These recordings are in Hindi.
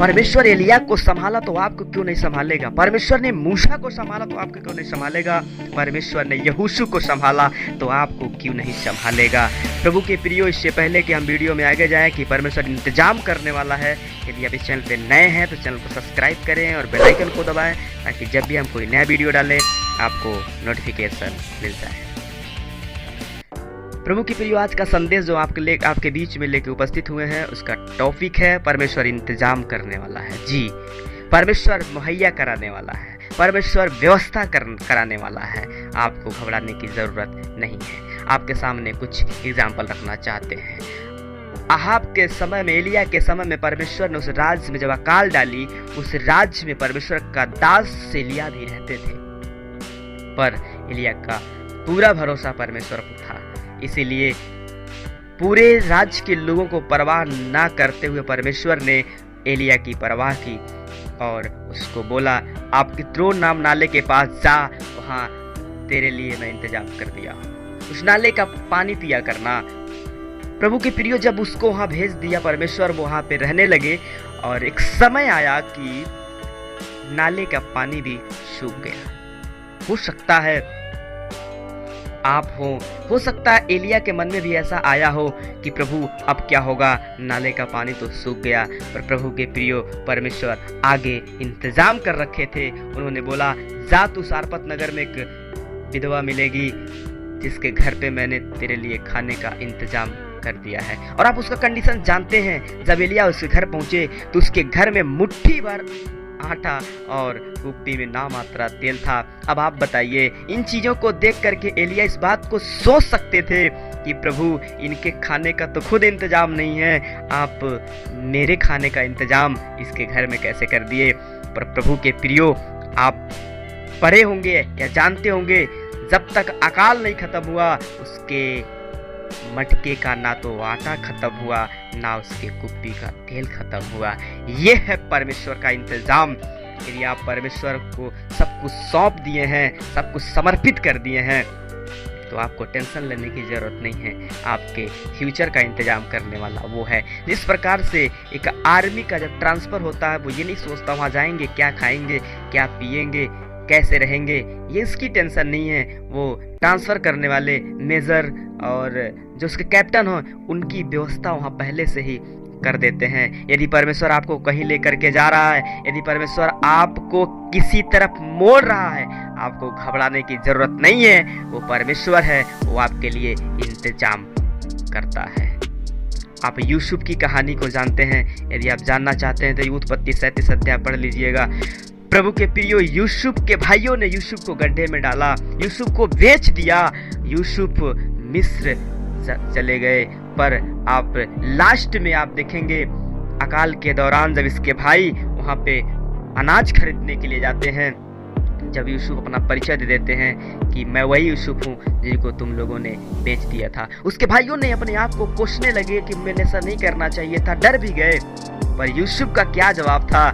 परमेश्वर एलिया को संभाला तो आपको क्यों नहीं संभालेगा? परमेश्वर ने मूसा को संभाला तो आपको क्यों नहीं संभालेगा? परमेश्वर ने यहोशू को संभाला तो आपको क्यों नहीं संभालेगा? प्रभु के प्रियो, इससे पहले कि हम वीडियो में आगे जाएं कि परमेश्वर इंतजाम करने वाला है, यदि आप इस चैनल पे नए हैं तो चैनल को सब्सक्राइब करें और बेल आइकन को दबाएं ताकि जब भी हम कोई नया वीडियो डालें आपको नोटिफिकेशन मिल जाए। प्रभु की प्रियो, आज का संदेश जो आपके बीच में लेके उपस्थित हुए हैं उसका टॉपिक है परमेश्वर इंतजाम करने वाला है। जी, परमेश्वर मुहैया कराने वाला है, परमेश्वर व्यवस्था कराने वाला है। आपको घबराने की ज़रूरत नहीं है। आपके सामने कुछ एग्जाम्पल रखना चाहते हैं। अहाब के समय में, एलिया के समय में परमेश्वर ने उस राज्य में जब अकाल डाली, उस राज्य में परमेश्वर का दास एलिया भी रहते थे, पर एलिया का पूरा भरोसा परमेश्वर पर था। इसीलिए पूरे राज्य के लोगों को परवाह ना करते हुए परमेश्वर ने एलिया की परवाह की और उसको बोला, आप कित्रोन नाम नाले के पास जा, वहाँ तेरे लिए मैं इंतजाम कर दिया, उस नाले का पानी पिया करना। प्रभु के प्रियो, जब उसको वहाँ भेज दिया परमेश्वर, वहाँ पे रहने लगे और एक समय आया कि नाले का पानी भी सूख गया। हो सकता है आप हो सकता है एलिया के मन में भी ऐसा आया हो कि प्रभु अब क्या होगा, नाले का पानी तो सूख गया। पर प्रभु के प्रियो, परमेश्वर आगे इंतजाम कर रखे थे। उन्होंने बोला, जा तू सारपत नगर में एक विधवा मिलेगी जिसके घर पे मैंने तेरे लिए खाने का इंतजाम कर दिया है। और आप उसका कंडीशन जानते हैं। जब एलिया उसके घर पहुंचे तो उसके घर में मुट्ठी भर आटा और कुप्पी में नामात्रा तेल था। अब आप बताइए, इन चीजों को देख करके एलिया इस बात को सोच सकते थे कि प्रभु, इनके खाने का तो खुद इंतजाम नहीं है, आप मेरे खाने का इंतजाम इसके घर में कैसे कर दिए? पर प्रभु के प्रियो, आप पढ़े होंगे या जानते होंगे, जब तक अकाल नहीं खत्म हुआ उसके मटके का ना तो आटा खत्म हुआ, ना उसके कुप्पी का तेल खत्म हुआ। ये है परमेश्वर का इंतजाम। यदि आप परमेश्वर को सब कुछ सौंप दिए हैं, सब कुछ समर्पित कर दिए हैं, तो आपको टेंशन लेने की जरूरत नहीं है। आपके फ्यूचर का इंतजाम करने वाला वो है। जिस प्रकार से एक आर्मी का जब ट्रांसफर होता है, वो ये नहीं सोचता वहाँ जाएंगे क्या खाएंगे, क्या पिएंगे, कैसे रहेंगे, ये इसकी टेंशन नहीं है। वो ट्रांसफ़र करने वाले मेजर और जो उसके कैप्टन हो, उनकी व्यवस्था वहाँ पहले से ही कर देते हैं। यदि परमेश्वर आपको कहीं लेकर के जा रहा है, यदि परमेश्वर आपको किसी तरफ मोड़ रहा है, आपको घबराने की जरूरत नहीं है। वो परमेश्वर है, वो आपके लिए इंतजाम करता है। आप यूसुफ की कहानी को जानते हैं। यदि आप जानना चाहते हैं तो उत्पत्ति 37 अध्याय पढ़ लीजिएगा। प्रभु के प्रियो, यूसुफ के भाइयों ने यूसुफ को गड्ढे में डाला, यूसुफ को बेच दिया, यूसुफ मिस्र चले गए। पर आप लास्ट में आप देखेंगे, अकाल के दौरान जब इसके भाई वहाँ पे अनाज खरीदने के लिए जाते हैं, जब यूसुफ अपना परिचय दे देते हैं कि मैं वही यूसुफ हूँ जिनको तुम लोगों ने बेच दिया था, उसके भाइयों ने अपने आप को कोसने लगे कि मैंने ऐसा नहीं करना चाहिए था, डर भी गए। पर यूसुफ का क्या जवाब था?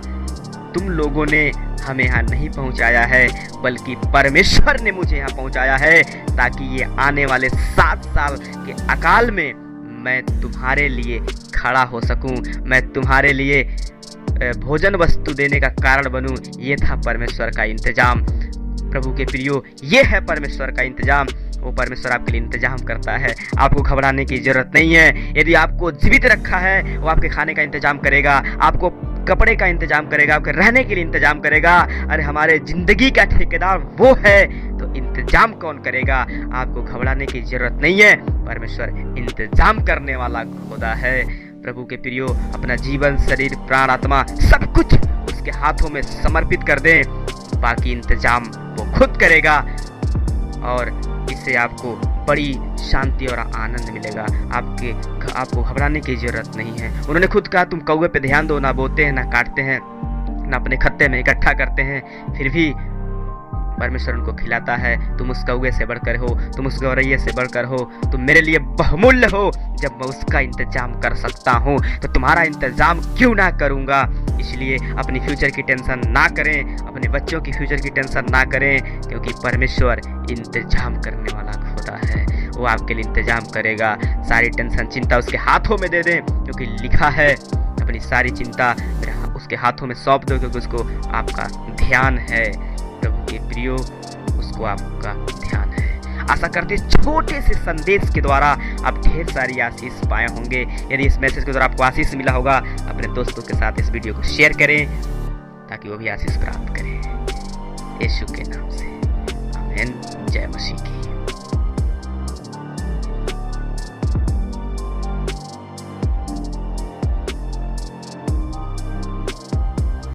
तुम लोगों ने हमें यहाँ नहीं पहुँचाया है, बल्कि परमेश्वर ने मुझे यहाँ पहुँचाया है, ताकि ये आने वाले 7 साल के अकाल में मैं तुम्हारे लिए खड़ा हो सकूं, मैं तुम्हारे लिए भोजन वस्तु देने का कारण बनूं। ये था परमेश्वर का इंतजाम। प्रभु के प्रियो, ये है परमेश्वर का इंतजाम। वो परमेश्वर आपके लिए इंतजाम करता है। आपको घबराने की जरूरत नहीं है। यदि आपको जीवित रखा है, वो आपके खाने का इंतजाम करेगा, आपको कपड़े का इंतजाम करेगा, आपके रहने के लिए इंतजाम करेगा। अरे हमारे जिंदगी का ठेकेदार वो है, तो इंतजाम कौन करेगा? आपको घबराने की जरूरत नहीं है। परमेश्वर इंतजाम करने वाला खुदा है। प्रभु के प्रियो, अपना जीवन, शरीर, प्राण, आत्मा सब कुछ उसके हाथों में समर्पित कर दें, बाकी इंतजाम वो खुद करेगा और इससे आपको बड़ी शांति और आनंद मिलेगा। आपको घबराने की जरूरत नहीं है। उन्होंने खुद कहा, तुम कौवे पे ध्यान दो, ना बोते हैं, ना काटते हैं, ना अपने खत्ते में इकट्ठा करते हैं, फिर भी परमेश्वर उनको खिलाता है। तुम उस कौवे से बढ़कर हो, तुम उस गौरैया से बढ़कर हो, तुम मेरे लिए बहुमूल्य हो। जब मैं उसका इंतजाम कर सकता हूँ तो तुम्हारा इंतजाम क्यों ना करूँगा। इसलिए अपनी फ्यूचर की टेंशन ना करें, अपने बच्चों की फ्यूचर की टेंशन ना करें, क्योंकि परमेश्वर इंतजाम करने वाला खुदा है। वो आपके लिए इंतजाम करेगा। सारी टेंशन, चिंता उसके हाथों में दे दें, क्योंकि लिखा है अपनी सारी चिंता उसके हाथों में सौंप दो, क्योंकि उसको आपका ध्यान है। प्रभु के प्रियो, उसको आपका ध्यान है। आशा करते छोटे से संदेश के द्वारा आप ढेर सारी आशीष पाए होंगे। यदि इस मैसेज के द्वारा आपको आशीष मिला होगा, अपने दोस्तों के साथ इस वीडियो को शेयर करें ताकि वो भी आशीष प्राप्त करें। यीशु के नाम से आमीन। जय मसीह की।